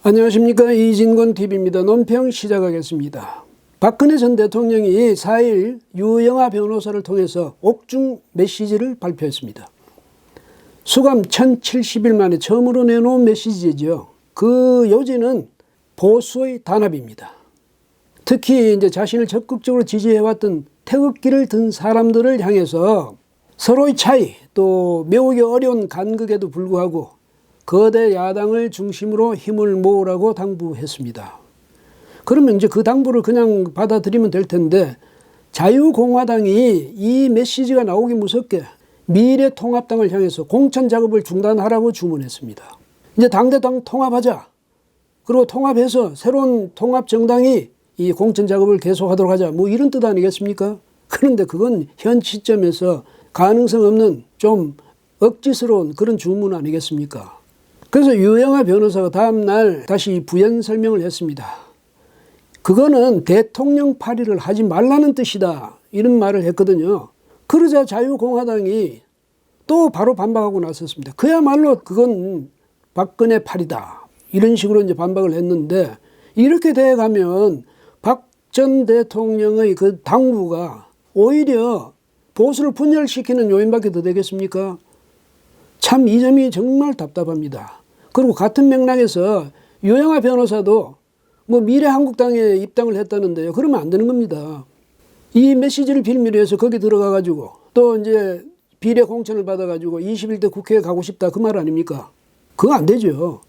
안녕하십니까, 이진권TV입니다. 논평 시작하겠습니다. 박근혜 전 대통령이 4일 유영하 변호사를 통해서 옥중 메시지를 발표했습니다. 수감 1070일 만에 처음으로 내놓은 메시지죠. 그 요지는 보수의 단합입니다. 특히 이제 자신을 적극적으로 지지해왔던 태극기를 든 사람들을 향해서 서로의 차이, 또 메우기 어려운 간극에도 불구하고 거대 야당을 중심으로 힘을 모으라고 당부했습니다. 그러면 이제 그 당부를 그냥 받아들이면 될 텐데, 자유공화당이 이 메시지가 나오기 무섭게 미래통합당을 향해서 공천 작업을 중단하라고 주문했습니다. 이제 당대당 통합하자. 그리고 통합해서 새로운 통합정당이 이 공천 작업을 계속하도록 하자. 뭐 이런 뜻 아니겠습니까? 그런데 그건 현 시점에서 가능성 없는 좀 억지스러운 그런 주문 아니겠습니까? 그래서 유영하 변호사가 다음날 다시 부연 설명을 했습니다. 그거는 대통령 파리를 하지 말라는 뜻이다, 이런 말을 했거든요. 그러자 자유공화당이 또 바로 반박하고 나섰습니다. 그야말로 그건 박근혜 파리다, 이런 식으로 이제 반박을 했는데, 이렇게 돼가면 박 전 대통령의 그 당부가 오히려 보수를 분열시키는 요인밖에 더 되겠습니까? 참 이 점이 정말 답답합니다. 그리고 같은 맥락에서 유영하 변호사도 뭐 미래한국당에 입당을 했다는데요. 그러면 안 되는 겁니다. 이 메시지를 빌미로 해서 거기 들어가가지고 또 이제 비례 공천을 받아가지고 21대 국회에 가고 싶다, 그 말 아닙니까? 그거 안 되죠.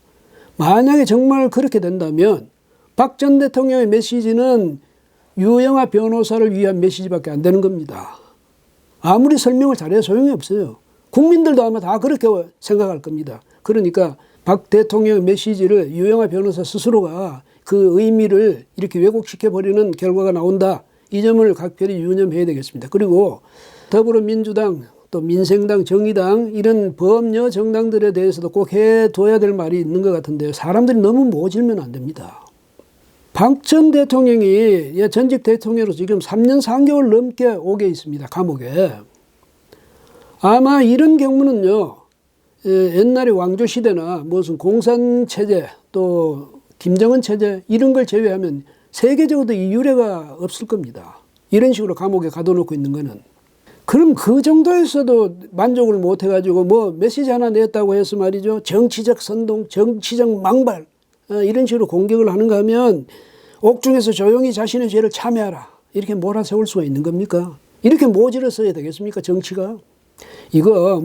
만약에 정말 그렇게 된다면 박 전 대통령의 메시지는 유영하 변호사를 위한 메시지밖에 안 되는 겁니다. 아무리 설명을 잘해도 소용이 없어요. 국민들도 아마 다 그렇게 생각할 겁니다. 그러니까 박 대통령의 메시지를 유영하 변호사 스스로가 그 의미를 이렇게 왜곡시켜버리는 결과가 나온다, 이 점을 각별히 유념해야 되겠습니다. 그리고 더불어민주당, 또 민생당, 정의당, 이런 범여 정당들에 대해서도 꼭 해둬야 될 말이 있는 것 같은데요. 사람들이 너무 모질면 안 됩니다. 박 전 대통령이 전직 대통령으로 지금 3년 3개월 넘게 오게 있습니다. 감옥에. 아마 이런 경우는요, 옛날에 왕조 시대나 무슨 공산체제, 또 김정은 체제, 이런 걸 제외하면 세계적으로도 이 유례가 없을 겁니다. 이런 식으로 감옥에 가둬놓고 있는 거는. 그럼 그 정도에서도 만족을 못 해가지고 뭐 메시지 하나 냈다고 해서 말이죠, 정치적 선동, 정치적 망발, 이런 식으로 공격을 하는가 하면 옥중에서 조용히 자신의 죄를 참여하라, 이렇게 몰아세울 수가 있는 겁니까? 이렇게 모질었어야 되겠습니까, 정치가? 이거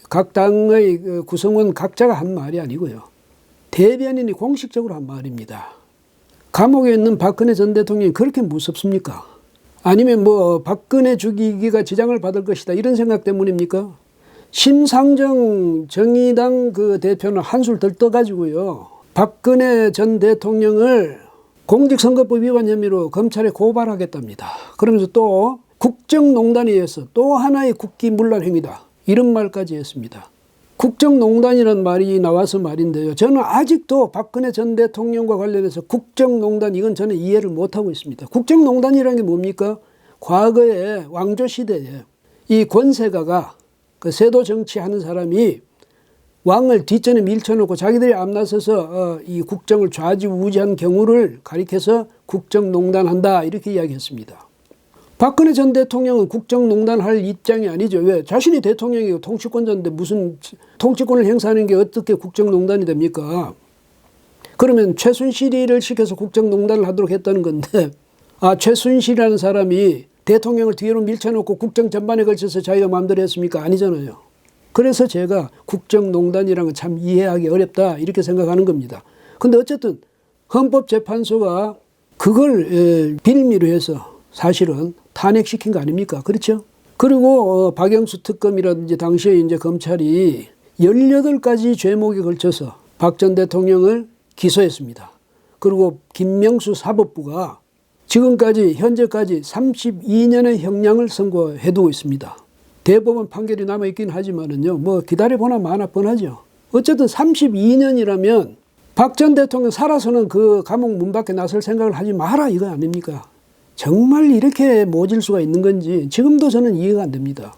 각 당의 구성원 각자가 한 말이 아니고요, 대변인이 공식적으로 한 말입니다. 감옥에 있는 박근혜 전 대통령이 그렇게 무섭습니까? 아니면 뭐 박근혜 죽이기가 지장을 받을 것이다, 이런 생각 때문입니까? 심상정 정의당 그 대표는 한술 덜 떠가지고요, 박근혜 전 대통령을 공직선거법 위반 혐의로 검찰에 고발하겠답니다. 그러면서 또 국정농단에 의해서 또 하나의 국기문란 행위다, 이런 말까지 했습니다. 국정농단이라는 말이 나와서 말인데요, 저는 아직도 박근혜 전 대통령과 관련해서 국정농단, 이건 저는 이해를 못하고 있습니다. 국정농단이라는 게 뭡니까? 과거에 왕조 시대에 이 권세가가, 그 세도 정치하는 사람이 왕을 뒷전에 밀쳐놓고 자기들이 앞나서서 이 국정을 좌지우지한 경우를 가리켜서 국정농단한다, 이렇게 이야기했습니다. 박근혜 전 대통령은 국정농단 할 입장이 아니죠. 왜? 자신이 대통령이고 통치권자인데 무슨 통치권을 행사하는 게 어떻게 국정농단이 됩니까? 그러면 최순실을 시켜서 국정농단을 하도록 했다는 건데, 최순실이라는 사람이 대통령을 뒤로 밀쳐놓고 국정 전반에 걸쳐서 자기가 마음대로 했습니까? 아니잖아요. 그래서 제가 국정농단이라는 건 참 이해하기 어렵다, 이렇게 생각하는 겁니다. 근데 어쨌든 헌법재판소가 그걸 빌미로 해서 사실은 탄핵시킨 거 아닙니까? 그렇죠? 그리고 박영수 특검이라든지 당시에 이제 검찰이 18가지 죄목에 걸쳐서 박 전 대통령을 기소했습니다. 그리고 김명수 사법부가 지금까지 현재까지 32년의 형량을 선고해두고 있습니다. 대법원 판결이 남아있긴 하지만은요, 뭐 기다려보나 마나 뻔하죠. 어쨌든 32년이라면 박 전 대통령 살아서는 그 감옥 문 밖에 나설 생각을 하지 마라, 이거 아닙니까? 정말 이렇게 모질 수가 있는 건지 지금도 저는 이해가 안 됩니다.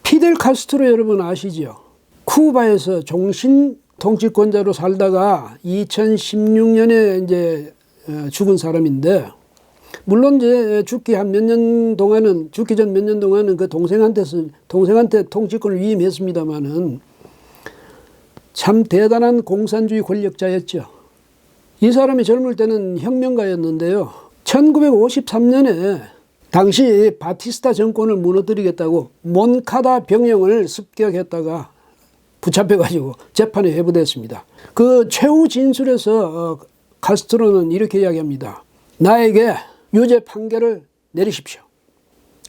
피델 카스트로 여러분 아시죠? 쿠바에서 종신 통치권자로 살다가 2016년에 이제 죽은 사람인데, 물론 이제 죽기 전 몇 년 동안은 그 동생한테 통치권을 위임했습니다만은 참 대단한 공산주의 권력자였죠. 이 사람이 젊을 때는 혁명가였는데요. 1953년에 당시 바티스타 정권을 무너뜨리겠다고 몬카다 병영을 습격했다가 붙잡혀가지고 재판에 회부됐습니다. 그 최후 진술에서 카스트로는 이렇게 이야기합니다. 나에게 유죄 판결을 내리십시오.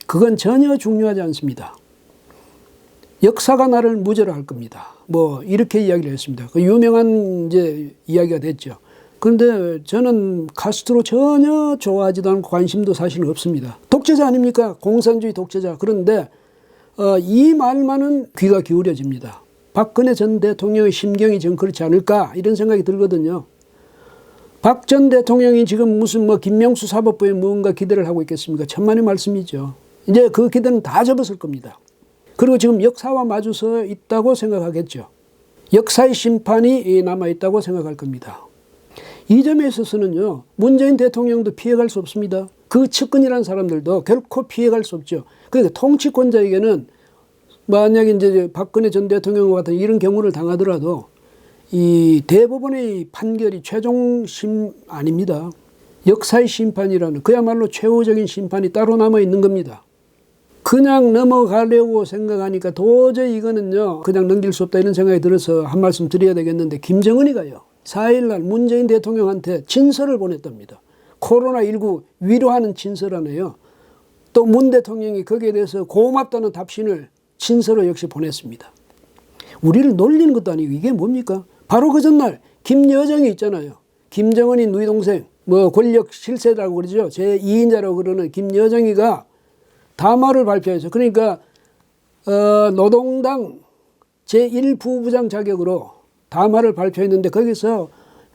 그건 전혀 중요하지 않습니다. 역사가 나를 무죄로 할 겁니다. 뭐 이렇게 이야기를 했습니다. 그 유명한 이제 이야기가 됐죠. 그런데 저는 카스트로 전혀 좋아하지도 않고 관심도 사실은 없습니다. 독재자 아닙니까? 공산주의 독재자. 그런데 이 말만은 귀가 기울여집니다. 박근혜 전 대통령의 심경이 좀 그렇지 않을까 이런 생각이 들거든요. 박 전 대통령이 지금 무슨 김명수 사법부에 무언가 기대를 하고 있겠습니까? 천만의 말씀이죠. 이제 그 기대는 다 접었을 겁니다. 그리고 지금 역사와 마주서 있다고 생각하겠죠. 역사의 심판이 남아있다고 생각할 겁니다. 이 점에 있어서는요, 문재인 대통령도 피해갈 수 없습니다. 그 측근이라는 사람들도 결코 피해갈 수 없죠. 그러니까 통치권자에게는 만약에 이제 박근혜 전 대통령과 같은 이런 경우를 당하더라도 이 대법원의 판결이 최종심 아닙니다. 역사의 심판이라는 그야말로 최후적인 심판이 따로 남아 있는 겁니다. 그냥 넘어가려고 생각하니까 도저히 이거는요, 그냥 넘길 수 없다 이런 생각이 들어서 한 말씀 드려야 되겠는데, 김정은이가요, 4일날 문재인 대통령한테 친서를 보냈답니다. 코로나19 위로하는 친서라네요. 또 문 대통령이 거기에 대해서 고맙다는 답신을 친서로 역시 보냈습니다. 우리를 놀리는 것도 아니고 이게 뭡니까? 바로 그 전날 김여정이 있잖아요. 김정은이 누이 동생, 권력 실세라고 그러죠. 제2인자라고 그러는 김여정이가 담화를 발표해서, 그러니까 노동당 제1부부장 자격으로 담화를 발표했는데 거기서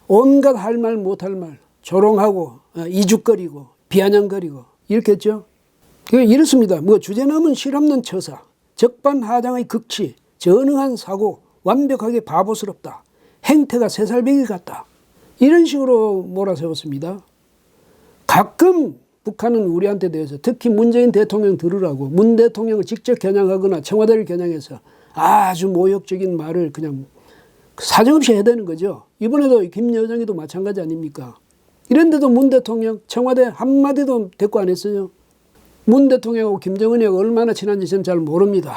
온갖 할 말 못할 말 조롱하고 이죽거리고 비아냥거리고 이렇게 했죠. 이렇습니다. 주제넘은 실없는 처사, 적반하장의 극치, 전응한 사고, 완벽하게 바보스럽다, 행태가 3살배기 같다, 이런 식으로 몰아세웠습니다. 가끔 북한은 우리한테 대해서, 특히 문재인 대통령 들으라고 문 대통령을 직접 겨냥하거나 청와대를 겨냥해서 아주 모욕적인 말을 그냥 사정없이 해대는 거죠. 이번에도 김여정이도 마찬가지 아닙니까? 이런데도 문 대통령 청와대 한마디도 대꾸 안 했어요. 문 대통령하고 김정은이하고 얼마나 친한지 저는 잘 모릅니다.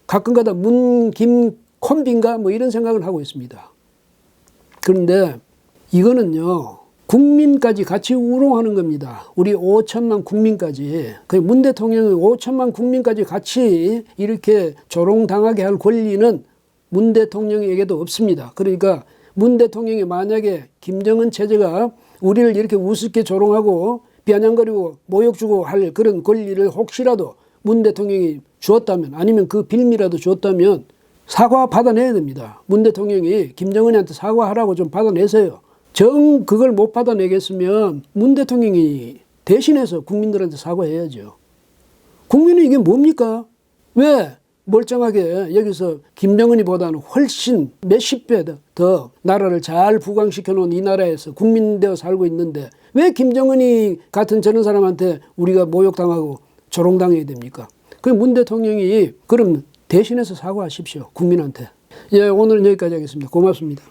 가끔가다 김 콤비인가 이런 생각을 하고 있습니다. 그런데 이거는요, 국민까지 같이 우롱하는 겁니다. 우리 5천만 국민까지. 문 대통령이 5천만 국민까지 같이 이렇게 조롱당하게 할 권리는 문 대통령에게도 없습니다. 그러니까 문 대통령이 만약에 김정은 체제가 우리를 이렇게 우습게 조롱하고 비아냥거리고 모욕 주고 할 그런 권리를 혹시라도 문 대통령이 주었다면, 아니면 그 빌미라도 주었다면 사과 받아내야 됩니다. 문 대통령이 김정은한테 사과하라고 좀 받아내세요. 정 그걸 못 받아내겠으면 문 대통령이 대신해서 국민들한테 사과해야죠. 국민은 이게 뭡니까? 왜 멀쩡하게 여기서 김정은이보다는 훨씬 몇십 배 더 나라를 잘 부강시켜 놓은 이 나라에서 국민 되어 살고 있는데 왜 김정은이 같은 저런 사람한테 우리가 모욕당하고 조롱당해야 됩니까? 그 문 대통령이 그럼 대신해서 사과하십시오. 국민한테. 예, 오늘은 여기까지 하겠습니다. 고맙습니다.